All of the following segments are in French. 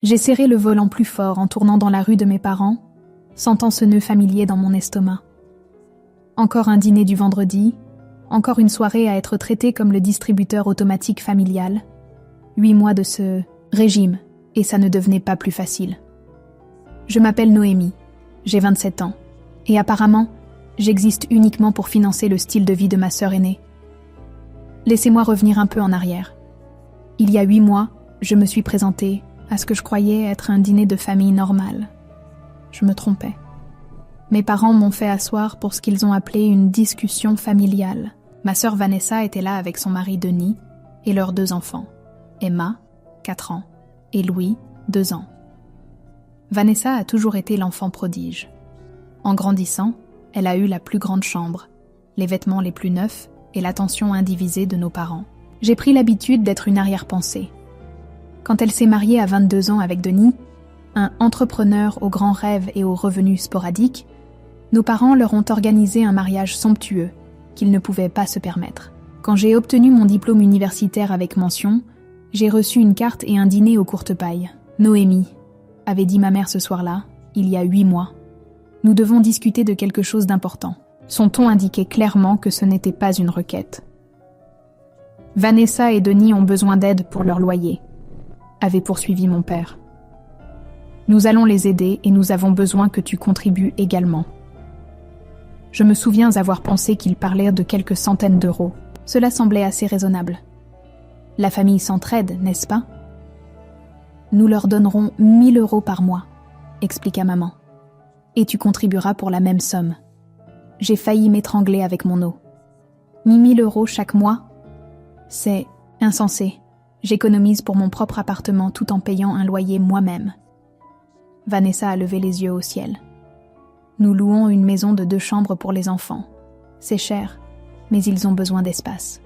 J'ai serré le volant plus fort en tournant dans la rue de mes parents, sentant ce nœud familier dans mon estomac. Encore un dîner du vendredi, encore une soirée à être traitée comme le distributeur automatique familial. 8 mois de ce régime, et ça ne devenait pas plus facile. Je m'appelle Noémie, j'ai 27 ans, et apparemment, j'existe uniquement pour financer le style de vie de ma sœur aînée. Laissez-moi revenir un peu en arrière. Il y a 8 mois, je me suis présentée à ce que je croyais être un dîner de famille normal. Je me trompais. Mes parents m'ont fait asseoir pour ce qu'ils ont appelé une discussion familiale. Ma sœur Vanessa était là avec son mari Denis et leurs 2 enfants, Emma, 4 ans, et Louis, 2 ans. Vanessa a toujours été l'enfant prodige. En grandissant, elle a eu la plus grande chambre, les vêtements les plus neufs et l'attention indivisée de nos parents. J'ai pris l'habitude d'être une arrière-pensée. Quand elle s'est mariée à 22 ans avec Denis, un entrepreneur aux grands rêves et aux revenus sporadiques, nos parents leur ont organisé un mariage somptueux qu'ils ne pouvaient pas se permettre. Quand j'ai obtenu mon diplôme universitaire avec mention, j'ai reçu une carte et un dîner aux courtes pailles. Noémie, avait dit ma mère ce soir-là, il y a 8 mois. Nous devons discuter de quelque chose d'important. Son ton indiquait clairement que ce n'était pas une requête. Vanessa et Denis ont besoin d'aide pour leur loyer, avait poursuivi mon père. Nous allons les aider et nous avons besoin que tu contribues également. Je me souviens avoir pensé qu'ils parlaient de quelques centaines d'euros. Cela semblait assez raisonnable. La famille s'entraide, n'est-ce pas? Nous leur donnerons 1 000 euros par mois, expliqua maman. Et tu contribueras pour la même somme. J'ai failli m'étrangler avec mon eau. 1 000 euros chaque mois? C'est insensé. J'économise pour mon propre appartement tout en payant un loyer moi-même. Vanessa a levé les yeux au ciel. Nous louons une maison de 2 chambres pour les enfants. C'est cher, mais ils ont besoin d'espace.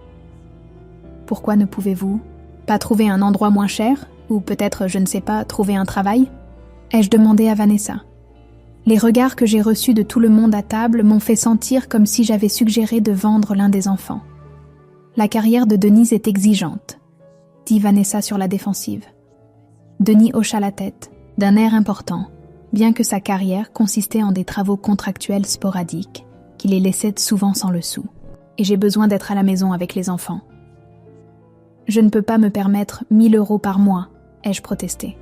Pourquoi ne pouvez-vous pas trouver un endroit moins cher? Ou peut-être, je ne sais pas, trouver un travail? Ai-je demandé à Vanessa. Les regards que j'ai reçus de tout le monde à table m'ont fait sentir comme si j'avais suggéré de vendre l'un des enfants. La carrière de Denise est exigeante, dit Vanessa sur la défensive. Denis hocha la tête, d'un air important, bien que sa carrière consistait en des travaux contractuels sporadiques, qui les laissaient souvent sans le sou. Et j'ai besoin d'être à la maison avec les enfants. Je ne peux pas me permettre 1 000 euros par mois, ai-je protesté.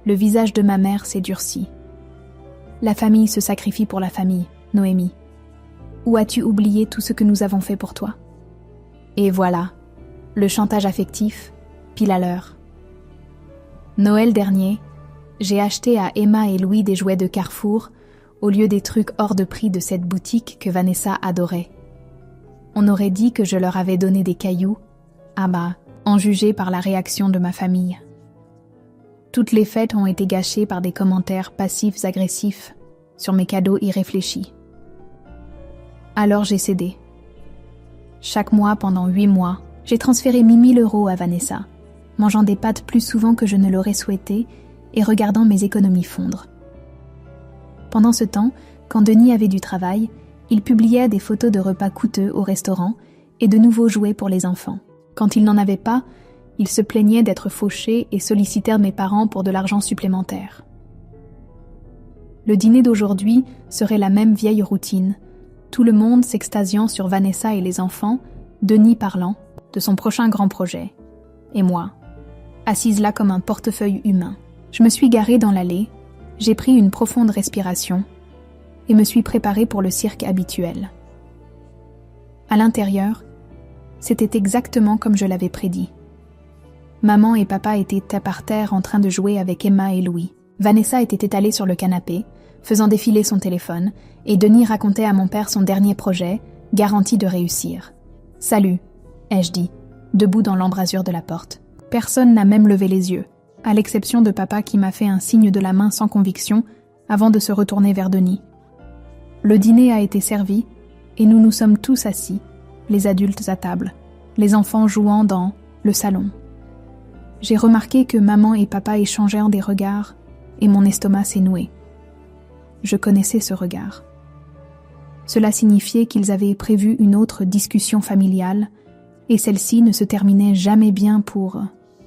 Le visage de ma mère s'est durci. La famille se sacrifie pour la famille, Noémie. Ou as-tu oublié tout ce que nous avons fait pour toi? Et voilà, le chantage affectif, pile à l'heure. Noël dernier, j'ai acheté à Emma et Louis des jouets de Carrefour au lieu des trucs hors de prix de cette boutique que Vanessa adorait. On aurait dit que je leur avais donné des cailloux, en juger par la réaction de ma famille. Toutes les fêtes ont été gâchées par des commentaires passifs-agressifs sur mes cadeaux irréfléchis. Alors j'ai cédé. Chaque mois pendant 8 mois, j'ai transféré 1 000 euros à Vanessa, mangeant des pâtes plus souvent que je ne l'aurais souhaité et regardant mes économies fondre. Pendant ce temps, quand Denis avait du travail, il publiait des photos de repas coûteux au restaurant et de nouveaux jouets pour les enfants. Quand il n'en avait pas, il se plaignait d'être fauché et sollicitait mes parents pour de l'argent supplémentaire. Le dîner d'aujourd'hui serait la même vieille routine, tout le monde s'extasiant sur Vanessa et les enfants, Denis parlant de son prochain grand projet, et moi, assise là comme un portefeuille humain. Je me suis garée dans l'allée, j'ai pris une profonde respiration et me suis préparée pour le cirque habituel. À l'intérieur, c'était exactement comme je l'avais prédit. Maman et papa étaient par terre en train de jouer avec Emma et Louis. Vanessa était étalée sur le canapé, faisant défiler son téléphone, et Denis racontait à mon père son dernier projet, garanti de réussir. « Salut », ai-je dit, debout dans l'embrasure de la porte. Personne n'a même levé les yeux, à l'exception de papa qui m'a fait un signe de la main sans conviction avant de se retourner vers Denis. Le dîner a été servi, et nous nous sommes tous assis, les adultes à table, les enfants jouant dans le salon. J'ai remarqué que maman et papa échangèrent des regards et mon estomac s'est noué. Je connaissais ce regard. Cela signifiait qu'ils avaient prévu une autre discussion familiale et celle-ci ne se terminait jamais bien pour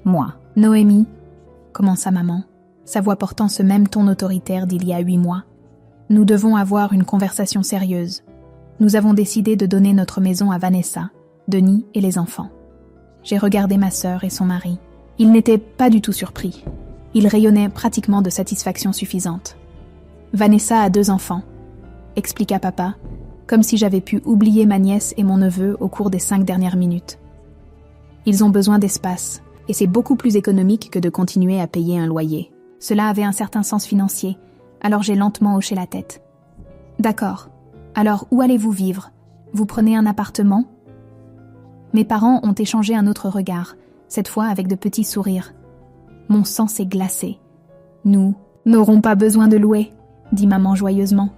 moi. Noémie, commença maman, sa voix portant ce même ton autoritaire d'il y a 8 mois. Nous devons avoir une conversation sérieuse. Nous avons décidé de donner notre maison à Vanessa, Denis et les enfants. J'ai regardé ma sœur et son mari. Ils n'étaient pas du tout surpris. Ils rayonnaient pratiquement de satisfaction suffisante. Vanessa a 2 enfants, expliqua papa, comme si j'avais pu oublier ma nièce et mon neveu au cours des 5 dernières minutes. Ils ont besoin d'espace, et c'est beaucoup plus économique que de continuer à payer un loyer. Cela avait un certain sens financier, alors j'ai lentement hoché la tête. D'accord. Alors où allez-vous vivre? Vous prenez un appartement? Mes parents ont échangé un autre regard, cette fois avec de petits sourires. Mon sang s'est glacé. Nous n'aurons pas besoin de louer, dit maman joyeusement.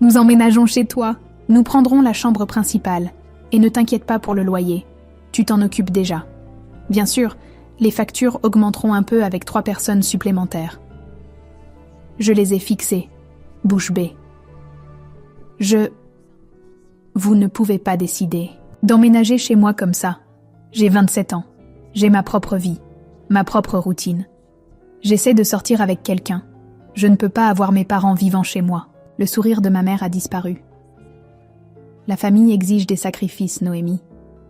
Nous emménageons chez toi. Nous prendrons la chambre principale. Et ne t'inquiète pas pour le loyer. Tu t'en occupes déjà. Bien sûr, les factures augmenteront un peu avec 3 personnes supplémentaires. Je les ai fixées, bouche bée. Vous ne pouvez pas décider d'emménager chez moi comme ça. J'ai 27 ans. J'ai ma propre vie, ma propre routine. J'essaie de sortir avec quelqu'un. Je ne peux pas avoir mes parents vivant chez moi. Le sourire de ma mère a disparu. La famille exige des sacrifices, Noémie.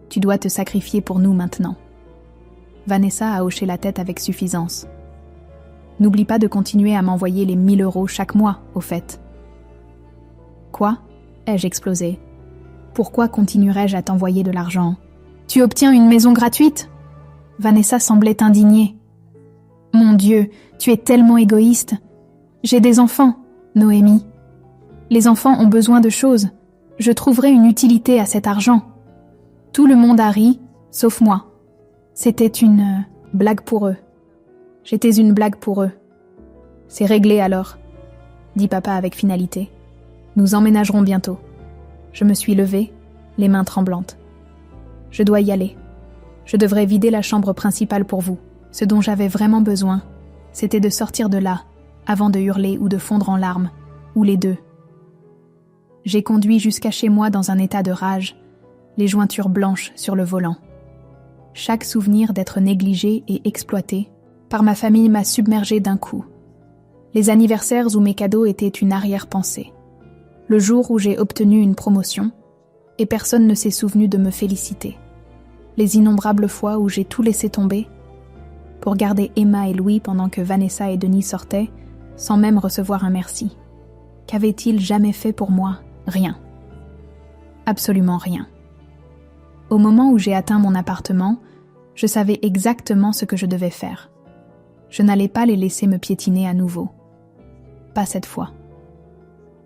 Tu dois te sacrifier pour nous maintenant. Vanessa a hoché la tête avec suffisance. N'oublie pas de continuer à m'envoyer les 1 000 € chaque mois, au fait. Quoi? Ai-je explosé. Pourquoi continuerais-je à t'envoyer de l'argent? Tu obtiens une maison gratuite? Vanessa semblait indignée. Mon Dieu, tu es tellement égoïste. J'ai des enfants, Noémie. Les enfants ont besoin de choses. Je trouverai une utilité à cet argent. Tout le monde a ri, sauf moi. C'était une blague pour eux. J'étais une blague pour eux. C'est réglé alors, dit papa avec finalité. Nous emménagerons bientôt. Je me suis levée, les mains tremblantes. Je dois y aller. Je devrais vider la chambre principale pour vous. Ce dont j'avais vraiment besoin, c'était de sortir de là, avant de hurler ou de fondre en larmes, ou les deux. J'ai conduit jusqu'à chez moi dans un état de rage, les jointures blanches sur le volant. Chaque souvenir d'être négligé et exploité par ma famille m'a submergé d'un coup. Les anniversaires où mes cadeaux étaient une arrière-pensée. Le jour où j'ai obtenu une promotion, et personne ne s'est souvenu de me féliciter. Les innombrables fois où j'ai tout laissé tomber pour garder Emma et Louis pendant que Vanessa et Denis sortaient, sans même recevoir un merci. Qu'avaient-ils jamais fait pour moi? Rien. Absolument rien. Au moment où j'ai atteint mon appartement, je savais exactement ce que je devais faire. Je n'allais pas les laisser me piétiner à nouveau. Pas cette fois.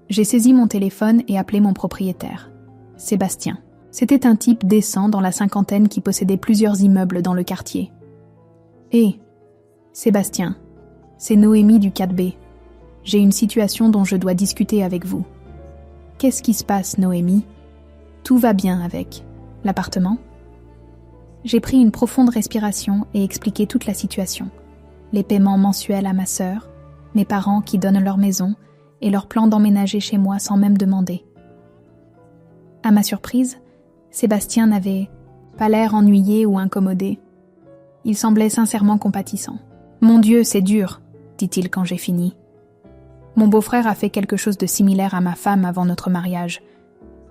J'ai saisi mon téléphone et appelé mon propriétaire, Sébastien. C'était un type décent dans la 50aine qui possédait plusieurs immeubles dans le quartier. « Hé, Sébastien, c'est Noémie du 4B. J'ai une situation dont je dois discuter avec vous. » « Qu'est-ce qui se passe, Noémie? Tout va bien avec l'appartement ?» J'ai pris une profonde respiration et expliqué toute la situation. Les paiements mensuels à ma sœur, mes parents qui donnent leur maison et leur plan d'emménager chez moi sans même demander. À ma surprise, Sébastien n'avait pas l'air ennuyé ou incommodé. Il semblait sincèrement compatissant. « Mon Dieu, c'est dur, » dit-il quand j'ai fini. Mon beau-frère a fait quelque chose de similaire à ma femme avant notre mariage.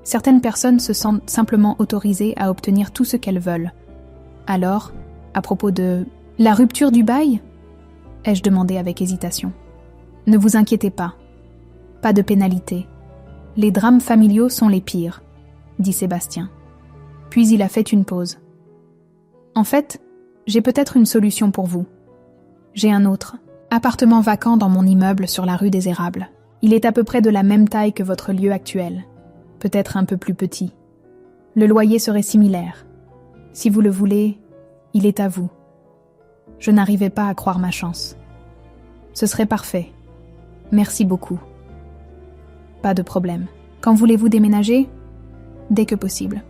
Certaines personnes se sentent simplement autorisées à obtenir tout ce qu'elles veulent. Alors, à propos de la rupture du bail, ai-je demandé avec hésitation. Ne vous inquiétez pas. Pas de pénalité. Les drames familiaux sont les pires, dit Sébastien. Puis il a fait une pause. En fait, j'ai peut-être une solution pour vous. J'ai un autre. Appartement vacant dans mon immeuble sur la rue des Érables. Il est à peu près de la même taille que votre lieu actuel. Peut-être un peu plus petit. Le loyer serait similaire. Si vous le voulez, il est à vous. Je n'arrivais pas à croire ma chance. Ce serait parfait. Merci beaucoup. Pas de problème. Quand voulez-vous déménager? Dès que possible.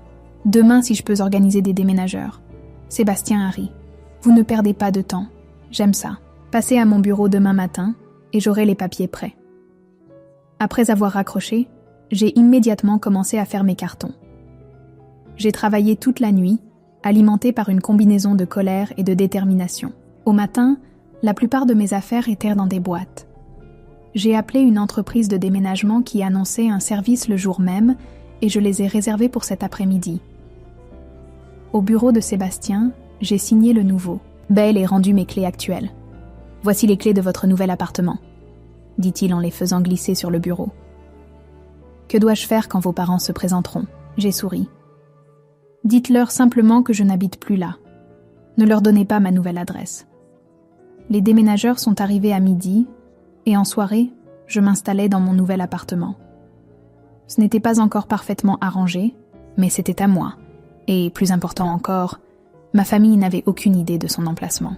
Demain si je peux organiser des déménageurs. Sébastien a ri. Vous ne perdez pas de temps. J'aime ça. Passez à mon bureau demain matin et j'aurai les papiers prêts. Après avoir raccroché, j'ai immédiatement commencé à faire mes cartons. J'ai travaillé toute la nuit, alimenté par une combinaison de colère et de détermination. Au matin, La plupart de mes affaires étaient dans des boîtes. J'ai appelé une entreprise de déménagement qui annonçait un service le jour même et je les ai réservés pour cet après-midi. Au bureau de Sébastien, j'ai signé le nouveau. Belle et rendu mes clés actuelles. Voici les clés de votre nouvel appartement, dit-il en les faisant glisser sur le bureau. Que dois-je faire quand vos parents se présenteront ? J'ai souri. Dites-leur simplement que je n'habite plus là. Ne leur donnez pas ma nouvelle adresse. Les déménageurs sont arrivés à midi et en soirée, je m'installais dans mon nouvel appartement. Ce n'était pas encore parfaitement arrangé, mais c'était à moi. Et plus important encore, ma famille n'avait aucune idée de son emplacement.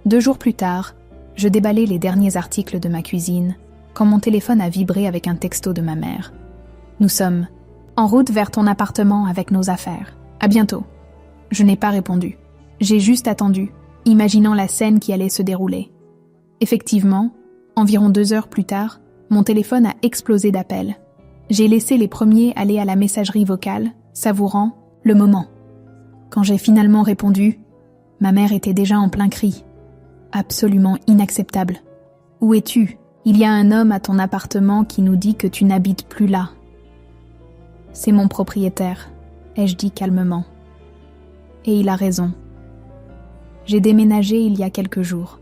2 jours plus tard, je déballais les derniers articles de ma cuisine quand mon téléphone a vibré avec un texto de ma mère. Nous sommes en route vers ton appartement avec nos affaires. À bientôt. Je n'ai pas répondu. J'ai juste attendu, imaginant la scène qui allait se dérouler. Effectivement, environ 2 heures plus tard, mon téléphone a explosé d'appels. J'ai laissé les premiers aller à la messagerie vocale, savourant le moment. Quand j'ai finalement répondu, ma mère était déjà en plein cri. Absolument inacceptable. Où es-tu ? Il y a un homme à ton appartement qui nous dit que tu n'habites plus là. C'est mon propriétaire, ai-je dit calmement. Et il a raison. J'ai déménagé il y a quelques jours.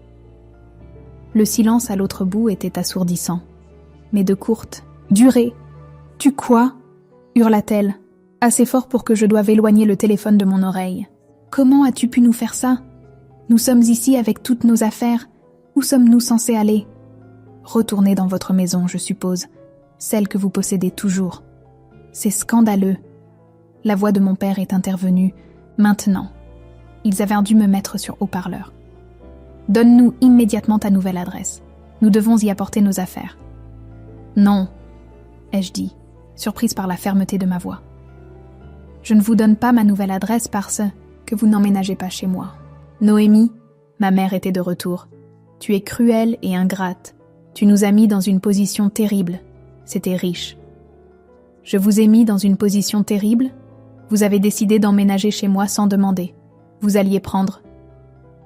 Le silence à l'autre bout était assourdissant, mais de courte durée. « Tu quoi ?» hurla-t-elle, assez fort pour que je doive éloigner le téléphone de mon oreille. « Comment as-tu pu nous faire ça ? Nous sommes ici avec toutes nos affaires. Où sommes-nous censés aller ? Retournez dans votre maison, je suppose, celle que vous possédez toujours. C'est scandaleux. » La voix de mon père est intervenue. Maintenant. Ils avaient dû me mettre sur haut-parleur. « Donne-nous immédiatement ta nouvelle adresse. Nous devons y apporter nos affaires. »« Non, » ai-je dit, surprise par la fermeté de ma voix. « Je ne vous donne pas ma nouvelle adresse parce que vous n'emménagez pas chez moi. » « Noémie, ma mère était de retour. Tu es cruelle et ingrate. Tu nous as mis dans une position terrible. C'était riche. Je vous ai mis dans une position terrible. Vous avez décidé d'emménager chez moi sans demander. Vous alliez prendre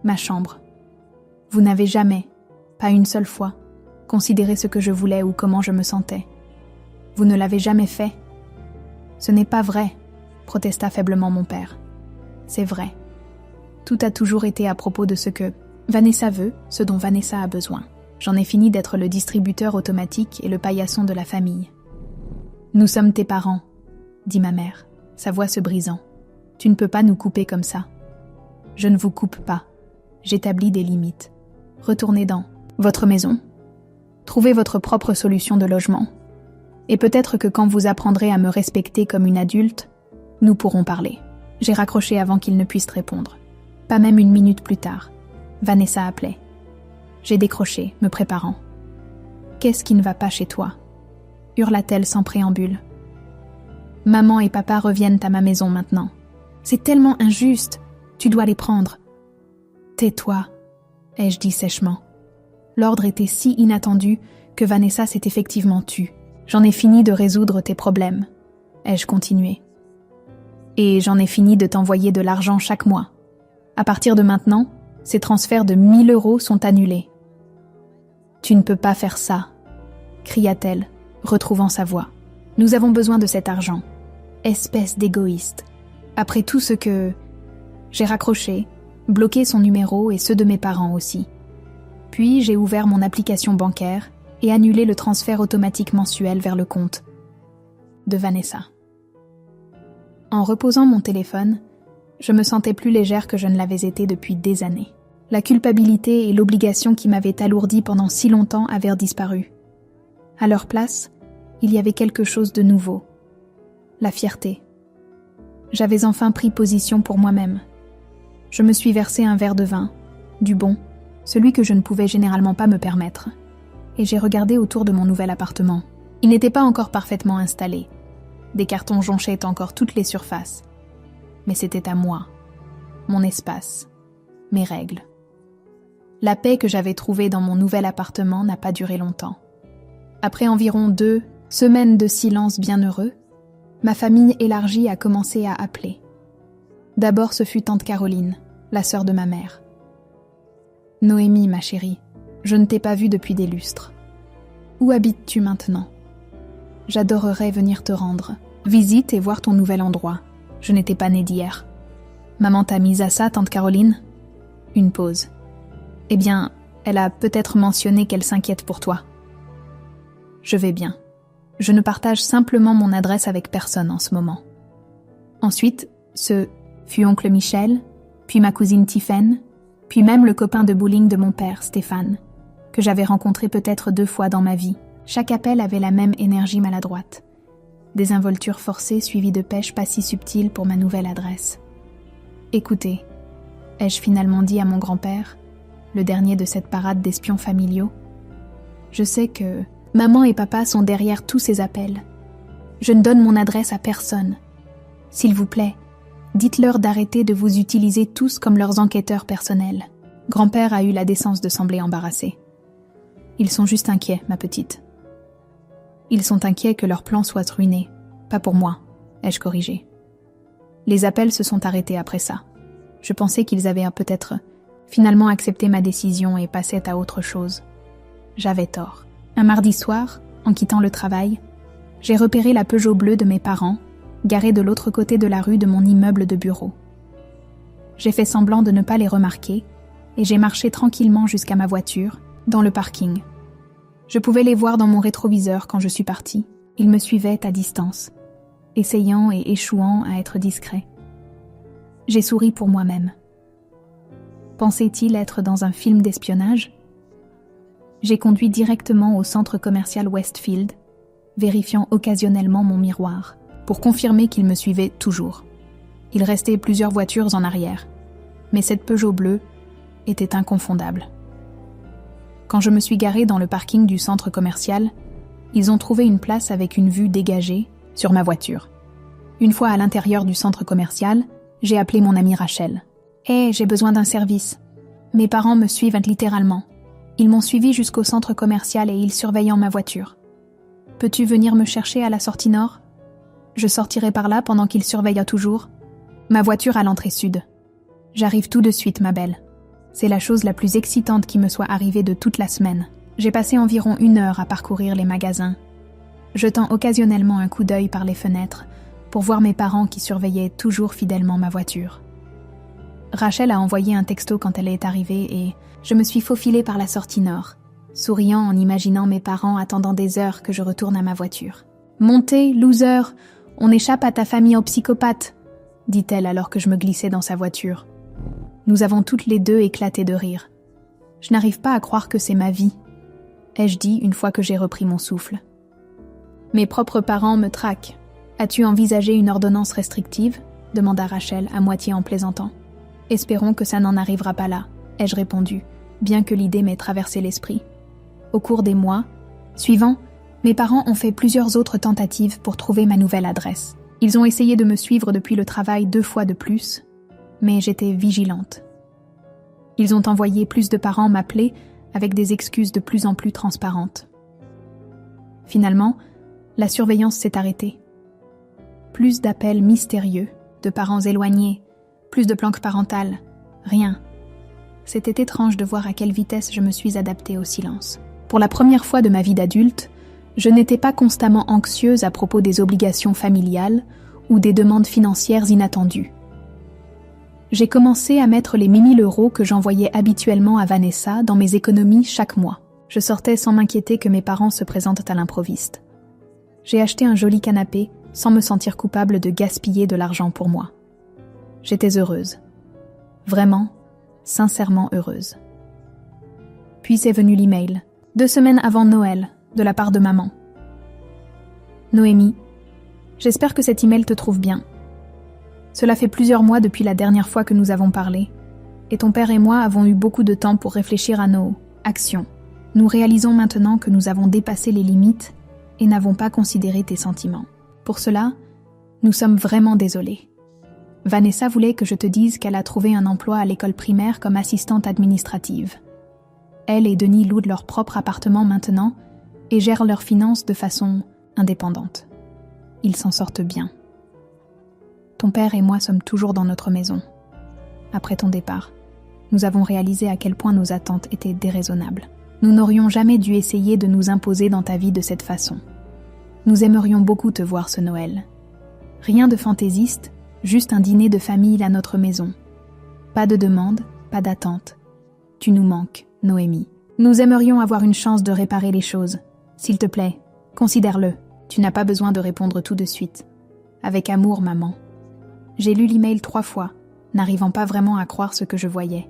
ma chambre. Vous n'avez jamais, pas une seule fois, considéré ce que je voulais ou comment je me sentais. Vous ne l'avez jamais fait. Ce n'est pas vrai, protesta faiblement mon père. C'est vrai. Tout a toujours été à propos de ce que Vanessa veut, ce dont Vanessa a besoin. J'en ai fini d'être le distributeur automatique et le paillasson de la famille. Nous sommes tes parents, dit ma mère, sa voix se brisant. Tu ne peux pas nous couper comme ça. Je ne vous coupe pas. J'établis des limites. Retournez dans votre maison. Trouvez votre propre solution de logement. Et peut-être que quand vous apprendrez à me respecter comme une adulte, nous pourrons parler. J'ai raccroché avant qu'il ne puisse répondre. Pas même 1 minute plus tard, Vanessa appelait. J'ai décroché, me préparant. « Qu'est-ce qui ne va pas chez toi ?» hurla-t-elle sans préambule. « Maman et papa reviennent à ma maison maintenant. C'est tellement injuste, tu dois les prendre. »« Tais-toi » ai-je dit sèchement. L'ordre était si inattendu que Vanessa s'est effectivement tue. « J'en ai fini de résoudre tes problèmes » ai-je continué. « Et j'en ai fini de t'envoyer de l'argent chaque mois. À partir de maintenant, ces transferts de 1 000 € sont annulés. »« Tu ne peux pas faire ça » cria-t-elle, retrouvant sa voix. « Nous avons besoin de cet argent. Espèce d'égoïste. Après tout ce que... » J'ai raccroché, bloqué son numéro et ceux de mes parents aussi. Puis j'ai ouvert mon application bancaire et annulé le transfert automatique mensuel vers le compte de Vanessa. En reposant mon téléphone, je me sentais plus légère que je ne l'avais été depuis des années. La culpabilité et l'obligation qui m'avaient alourdie pendant si longtemps avaient disparu. À leur place, il y avait quelque chose de nouveau. La fierté. J'avais enfin pris position pour moi-même. Je me suis versé un verre de vin, du bon, celui que je ne pouvais généralement pas me permettre. Et j'ai regardé autour de mon nouvel appartement. Il n'était pas encore parfaitement installé. Des cartons jonchaient encore toutes les surfaces. Mais c'était à moi, mon espace, mes règles. La paix que j'avais trouvée dans mon nouvel appartement n'a pas duré longtemps. Après environ 2 semaines de silence bienheureux, ma famille élargie a commencé à appeler. D'abord ce fut tante Caroline, la sœur de ma mère. Noémie, ma chérie, je ne t'ai pas vue depuis des lustres. Où habites-tu maintenant? J'adorerais venir te rendre visite et voir ton nouvel endroit. Je n'étais pas née d'hier. Maman t'a mise à ça, tante Caroline? Une pause. Eh bien, elle a peut-être mentionné qu'elle s'inquiète pour toi. Je vais bien. Je ne partage simplement mon adresse avec personne en ce moment. Ensuite, ce fut oncle Michel, puis ma cousine Tiphaine, puis même le copain de bowling de mon père, Stéphane, que j'avais rencontré peut-être 2 fois dans ma vie. Chaque appel avait la même énergie maladroite. Désinvolture forcée suivie de pêche pas si subtile pour ma nouvelle adresse. Écoutez, ai-je finalement dit à mon grand-père, le dernier de cette parade d'espions familiaux, je sais que maman et papa sont derrière tous ces appels. Je ne donne mon adresse à personne. S'il vous plaît, dites-leur d'arrêter de vous utiliser tous comme leurs enquêteurs personnels. Grand-père a eu la décence de sembler embarrassé. Ils sont juste inquiets, ma petite. Ils sont inquiets que leur plan soit ruiné. Pas pour moi, ai-je corrigé. Les appels se sont arrêtés après ça. Je pensais qu'ils avaient peut-être finalement accepté ma décision et passaient à autre chose. J'avais tort. Un mardi soir, en quittant le travail, j'ai repéré la Peugeot bleue de mes parents, garée de l'autre côté de la rue de mon immeuble de bureau. J'ai fait semblant de ne pas les remarquer et j'ai marché tranquillement jusqu'à ma voiture, dans le parking. Je pouvais les voir dans mon rétroviseur quand je suis partie. Ils me suivaient à distance, essayant et échouant à être discret. J'ai souri pour moi-même. Pensait-il être dans un film d'espionnage? J'ai conduit directement au centre commercial Westfield, vérifiant occasionnellement mon miroir, pour confirmer qu'il me suivait toujours. Il restait plusieurs voitures en arrière, mais cette Peugeot bleue était inconfondable. Quand je me suis garée dans le parking du centre commercial, ils ont trouvé une place avec une vue dégagée sur ma voiture. Une fois à l'intérieur du centre commercial, j'ai appelé mon amie Rachel. « Hé, j'ai besoin d'un service. Mes parents me suivent littéralement. Ils m'ont suivi jusqu'au centre commercial et ils surveillent ma voiture. Peux-tu venir me chercher à la sortie nord? Je sortirai par là pendant qu'ils surveillent toujours. Ma voiture à l'entrée sud. J'arrive tout de suite, ma belle. C'est la chose la plus excitante qui me soit arrivée de toute la semaine. J'ai passé environ 1 heure à parcourir les magasins, jetant occasionnellement un coup d'œil par les fenêtres pour voir mes parents qui surveillaient toujours fidèlement ma voiture. Rachel a envoyé un texto quand elle est arrivée et je me suis faufilée par la sortie nord, souriant en imaginant mes parents attendant des heures que je retourne à ma voiture. « Montez, loser, on échappe à ta famille en psychopathe !» dit-elle alors que je me glissais dans sa voiture. Nous avons toutes les deux éclaté de rire. Je n'arrive pas à croire que c'est ma vie, ai-je dit une fois que j'ai repris mon souffle. Mes propres parents me traquent. As-tu envisagé une ordonnance restrictive? Demanda Rachel à moitié en plaisantant. Espérons que ça n'en arrivera pas là, ai-je répondu, bien que l'idée m'ait traversé l'esprit. Au cours des mois suivants, mes parents ont fait plusieurs autres tentatives pour trouver ma nouvelle adresse. Ils ont essayé de me suivre depuis le travail 2 fois de plus, mais j'étais vigilante. Ils ont envoyé plus de parents m'appeler avec des excuses de plus en plus transparentes. Finalement, la surveillance s'est arrêtée. Plus d'appels mystérieux, de parents éloignés, plus de planques parentales, rien. C'était étrange de voir à quelle vitesse je me suis adaptée au silence. Pour la première fois de ma vie d'adulte, je n'étais pas constamment anxieuse à propos des obligations familiales ou des demandes financières inattendues. J'ai commencé à mettre les 1000 € que j'envoyais habituellement à Vanessa dans mes économies chaque mois. Je sortais sans m'inquiéter que mes parents se présentent à l'improviste. J'ai acheté un joli canapé sans me sentir coupable de gaspiller de l'argent pour moi. J'étais heureuse. Vraiment, sincèrement heureuse. Puis est venu l'email, 2 semaines avant Noël, de la part de maman. Noémie, j'espère que cet email te trouve bien. Cela fait plusieurs mois depuis la dernière fois que nous avons parlé, et ton père et moi avons eu beaucoup de temps pour réfléchir à nos actions. Nous réalisons maintenant que nous avons dépassé les limites et n'avons pas considéré tes sentiments. Pour cela, nous sommes vraiment désolés. Vanessa voulait que je te dise qu'elle a trouvé un emploi à l'école primaire comme assistante administrative. Elle et Denis louent leur propre appartement maintenant et gèrent leurs finances de façon indépendante. Ils s'en sortent bien. Ton père et moi sommes toujours dans notre maison. Après ton départ, nous avons réalisé à quel point nos attentes étaient déraisonnables. Nous n'aurions jamais dû essayer de nous imposer dans ta vie de cette façon. Nous aimerions beaucoup te voir ce Noël. Rien de fantaisiste, juste un dîner de famille à notre maison. Pas de demande, pas d'attente. Tu nous manques, Noémie. Nous aimerions avoir une chance de réparer les choses. S'il te plaît, considère-le. Tu n'as pas besoin de répondre tout de suite. Avec amour, maman. J'ai lu l'email 3 fois, n'arrivant pas vraiment à croire ce que je voyais.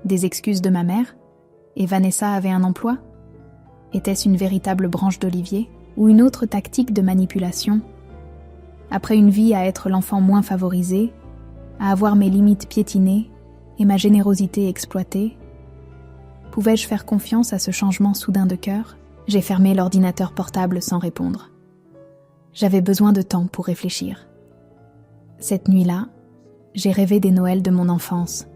Des excuses de ma mère? Et Vanessa avait un emploi? Était-ce une véritable branche d'olivier? Ou une autre tactique de manipulation? Après une vie à être l'enfant moins favorisé, à avoir mes limites piétinées et ma générosité exploitée, pouvais-je faire confiance à ce changement soudain de cœur? J'ai fermé l'ordinateur portable sans répondre. J'avais besoin de temps pour réfléchir. Cette nuit-là, j'ai rêvé des Noëls de mon enfance.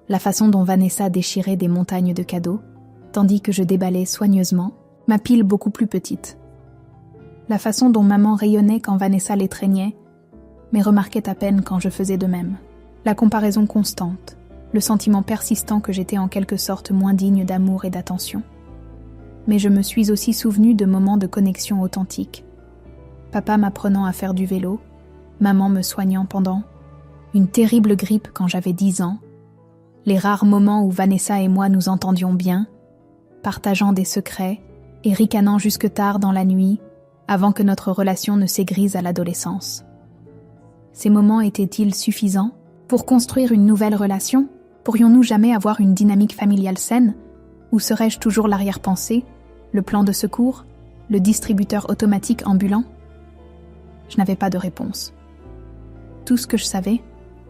La façon dont Vanessa déchirait des montagnes de cadeaux, tandis que je déballais soigneusement ma pile beaucoup plus petite. La façon dont maman rayonnait quand Vanessa l'étreignait, mais remarquait à peine quand je faisais de même. La comparaison constante, le sentiment persistant que j'étais en quelque sorte moins digne d'amour et d'attention. Mais je me suis aussi souvenu de moments de connexion authentique. Papa m'apprenant à faire du vélo, maman me soignant pendant une terrible grippe quand j'avais 10 ans, les rares moments où Vanessa et moi nous entendions bien, partageant des secrets et ricanant jusque tard dans la nuit, avant que notre relation ne s'aigrise à l'adolescence. Ces moments étaient-ils suffisants pour construire une nouvelle relation? Pourrions-nous jamais avoir une dynamique familiale saine? Ou serais-je toujours l'arrière-pensée, le plan de secours, le distributeur automatique ambulant? Je n'avais pas de réponse. Tout ce que je savais,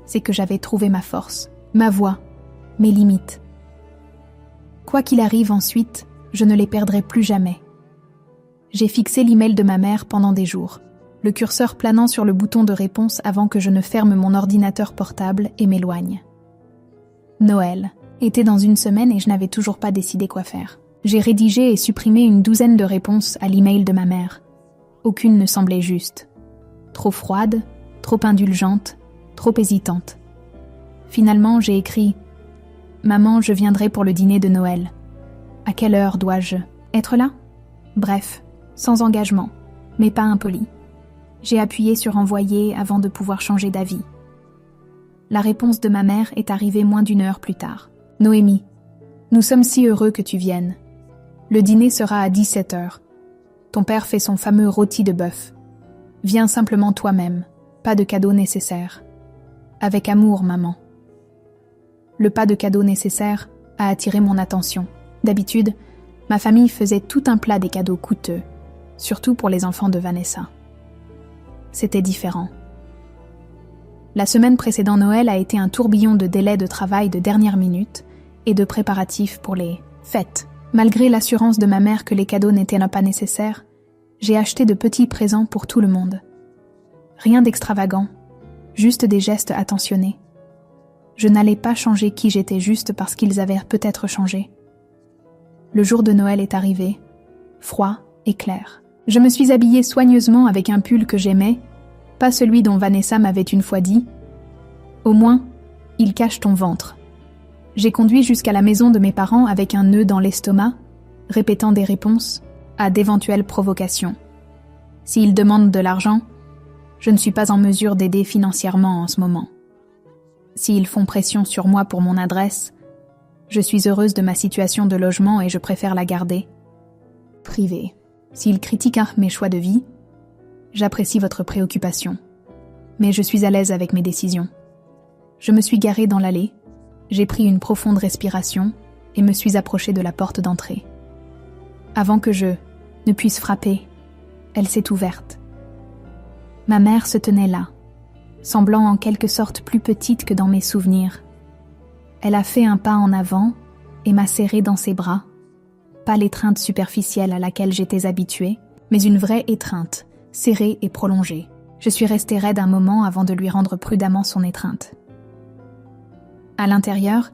c'est que j'avais trouvé ma force, ma voix, mes limites. Quoi qu'il arrive ensuite, je ne les perdrai plus jamais. J'ai fixé l'email de ma mère pendant des jours, le curseur planant sur le bouton de réponse avant que je ne ferme mon ordinateur portable et m'éloigne. Noël était dans une semaine et je n'avais toujours pas décidé quoi faire. J'ai rédigé et supprimé une 12aine de réponses à l'email de ma mère. Aucune ne semblait juste. Trop froide, trop indulgente, trop hésitante. Finalement, j'ai écrit « Maman, je viendrai pour le dîner de Noël. À quelle heure dois-je être là ?» Bref, sans engagement, mais pas impoli. J'ai appuyé sur « Envoyer » avant de pouvoir changer d'avis. La réponse de ma mère est arrivée moins d'1 heure plus tard. « Noémie, nous sommes si heureux que tu viennes. Le dîner sera à 17h. Ton père fait son fameux rôti de bœuf. Viens simplement toi-même, pas de cadeau nécessaire. Avec amour, maman. » Le pas de cadeau nécessaire a attiré mon attention. D'habitude, ma famille faisait tout un plat des cadeaux coûteux, surtout pour les enfants de Vanessa. C'était différent. La semaine précédant Noël a été un tourbillon de délais de travail de dernière minute et de préparatifs pour les fêtes. Malgré l'assurance de ma mère que les cadeaux n'étaient pas nécessaires, j'ai acheté de petits présents pour tout le monde. Rien d'extravagant, juste des gestes attentionnés. Je n'allais pas changer qui j'étais juste parce qu'ils avaient peut-être changé. Le jour de Noël est arrivé, froid et clair. Je me suis habillée soigneusement avec un pull que j'aimais, pas celui dont Vanessa m'avait une fois dit « Au moins, il cache ton ventre ». J'ai conduit jusqu'à la maison de mes parents avec un nœud dans l'estomac, répétant des réponses à d'éventuelles provocations. S'ils demandent de l'argent, je ne suis pas en mesure d'aider financièrement en ce moment. S'ils font pression sur moi pour mon adresse, je suis heureuse de ma situation de logement et je préfère la garder. Privée. S'ils critiquent mes choix de vie, j'apprécie votre préoccupation, mais je suis à l'aise avec mes décisions. Je me suis garée dans l'allée, j'ai pris une profonde respiration et me suis approchée de la porte d'entrée. Avant que je ne puisse frapper, elle s'est ouverte. Ma mère se tenait là, semblant en quelque sorte plus petite que dans mes souvenirs. Elle a fait un pas en avant et m'a serrée dans ses bras, pas l'étreinte superficielle à laquelle j'étais habituée, mais une vraie étreinte, serrée et prolongée. Je suis restée raide un moment avant de lui rendre prudemment son étreinte. À l'intérieur,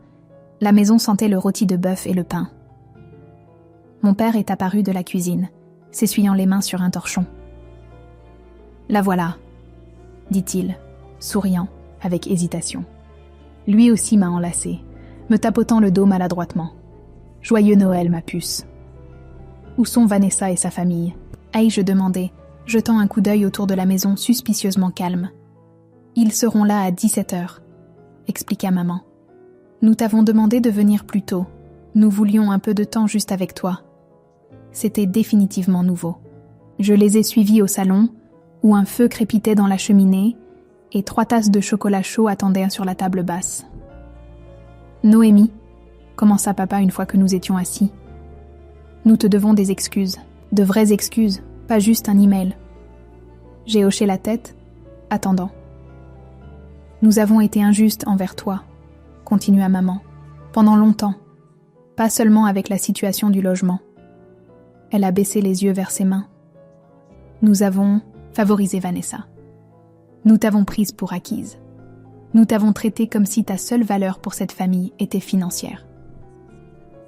la maison sentait le rôti de bœuf et le pain. Mon père est apparu de la cuisine, s'essuyant les mains sur un torchon. « La voilà », dit-il, souriant, avec hésitation. Lui aussi m'a enlacée, me tapotant le dos maladroitement. « Joyeux Noël, ma puce. » « Où sont Vanessa et sa famille ?» ai-je demandé, jetant un coup d'œil autour de la maison suspicieusement calme. « Ils seront là à 17h, expliqua maman. « Nous t'avons demandé de venir plus tôt. Nous voulions un peu de temps juste avec toi. » C'était définitivement nouveau. Je les ai suivis au salon, où un feu crépitait dans la cheminée et 3 tasses de chocolat chaud attendaient sur la table basse. « Noémie, » commença papa une fois que nous étions assis. « Nous te devons des excuses, de vraies excuses, pas juste un email. » J'ai hoché la tête, attendant. « Nous avons été injustes envers toi, » continua maman, « pendant longtemps, pas seulement avec la situation du logement. » Elle a baissé les yeux vers ses mains. « Nous avons favorisé Vanessa. Nous t'avons prise pour acquise. Nous t'avons traitée comme si ta seule valeur pour cette famille était financière. »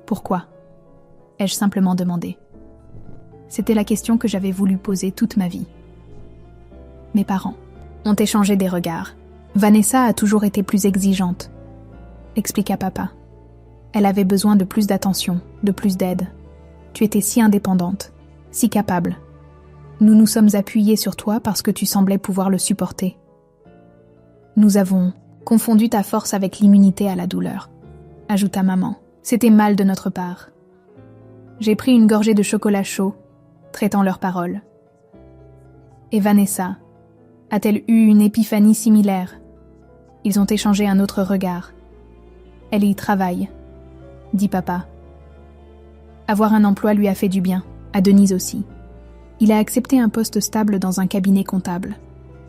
« Pourquoi ?» ai-je simplement demandé. C'était la question que j'avais voulu poser toute ma vie. Mes parents ont échangé des regards. Vanessa a toujours été plus exigeante, expliqua papa. Elle avait besoin de plus d'attention, de plus d'aide. Tu étais si indépendante, si capable. Nous nous sommes appuyés sur toi parce que tu semblais pouvoir le supporter. Nous avons confondu ta force avec l'immunité à la douleur, ajouta maman. C'était mal de notre part. J'ai pris une gorgée de chocolat chaud, traitant leurs paroles. Et Vanessa, a-t-elle eu une épiphanie similaire? Ils ont échangé un autre regard. Elle y travaille, dit papa. Avoir un emploi lui a fait du bien, à Denise aussi. Il a accepté un poste stable dans un cabinet comptable.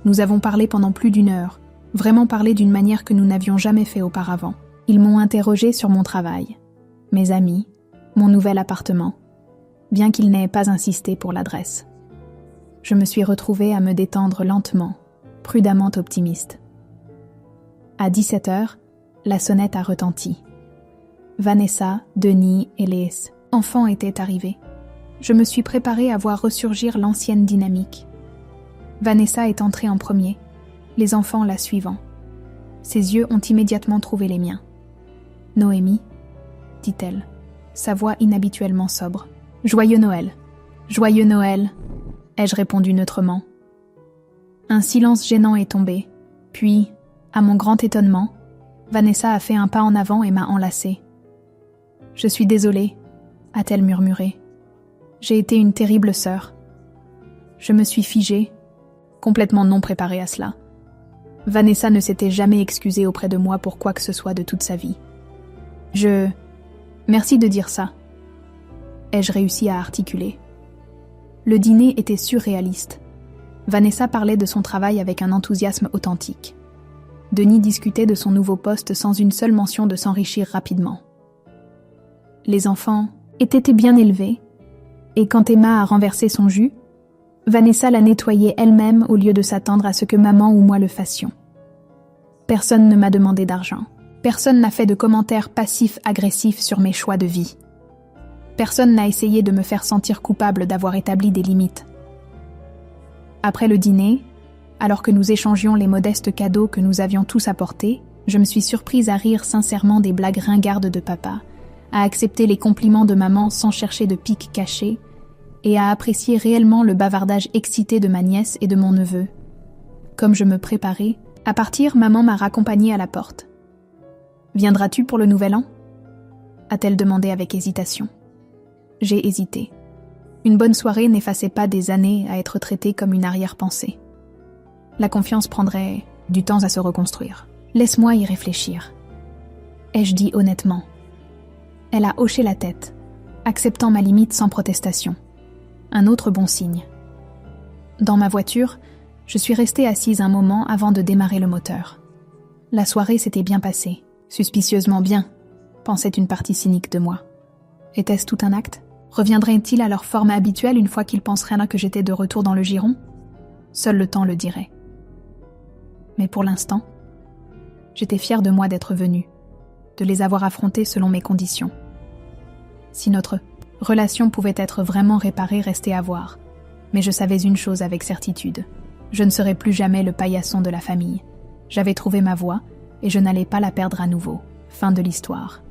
Nous avons parlé pendant plus d'1 heure, vraiment parlé d'une manière que nous n'avions jamais fait auparavant. Ils m'ont interrogé sur mon travail, mes amis, mon nouvel appartement, bien qu'il n'ait pas insisté pour l'adresse. Je me suis retrouvée à me détendre lentement, prudemment optimiste. À 17h, la sonnette a retenti. Vanessa, Denis et les enfants étaient arrivés. Je me suis préparée à voir ressurgir l'ancienne dynamique. Vanessa est entrée en premier, les enfants la suivant. Ses yeux ont immédiatement trouvé les miens. « Noémie » dit-elle, sa voix inhabituellement sobre. « Joyeux Noël !»« Joyeux Noël !» ai-je répondu neutrement. Un silence gênant est tombé, puis, à mon grand étonnement, Vanessa a fait un pas en avant et m'a enlacée. « Je suis désolée » a-t-elle murmuré. « J'ai été une terrible sœur. » Je me suis figée, complètement non préparée à cela. Vanessa ne s'était jamais excusée auprès de moi pour quoi que ce soit de toute sa vie. Merci de dire ça, ai-je réussi à articuler. Le dîner était surréaliste. Vanessa parlait de son travail avec un enthousiasme authentique. Denis discutait de son nouveau poste sans une seule mention de s'enrichir rapidement. Les enfants étaient bien élevés, et quand Emma a renversé son jus, Vanessa l'a nettoyé elle-même au lieu de s'attendre à ce que maman ou moi le fassions. Personne ne m'a demandé d'argent. Personne n'a fait de commentaires passifs-agressifs sur mes choix de vie. Personne n'a essayé de me faire sentir coupable d'avoir établi des limites. Après le dîner, alors que nous échangions les modestes cadeaux que nous avions tous apportés, je me suis surprise à rire sincèrement des blagues ringardes de papa, à accepter les compliments de maman sans chercher de pique cachée, et à apprécier réellement le bavardage excité de ma nièce et de mon neveu. Comme je me préparais, à partir, maman m'a raccompagnée à la porte. « Viendras-tu pour le nouvel an ?» a-t-elle demandé avec hésitation. J'ai hésité. Une bonne soirée n'effaçait pas des années à être traitée comme une arrière-pensée. La confiance prendrait du temps à se reconstruire. Laisse-moi y réfléchir, ai-je dit honnêtement. Elle a hoché la tête, acceptant ma limite sans protestation. Un autre bon signe. Dans ma voiture, je suis restée assise un moment avant de démarrer le moteur. La soirée s'était bien passée, suspicieusement bien, pensait une partie cynique de moi. Était-ce tout un acte ? Reviendraient-ils à leur forme habituelle une fois qu'ils penseraient que j'étais de retour dans le giron ? Seul le temps le dirait. Mais pour l'instant, j'étais fière de moi d'être venue, de les avoir affrontés selon mes conditions. Si notre relation pouvait être vraiment réparée restait à voir, mais je savais une chose avec certitude. Je ne serais plus jamais le paillasson de la famille. J'avais trouvé ma voie et je n'allais pas la perdre à nouveau. Fin de l'histoire.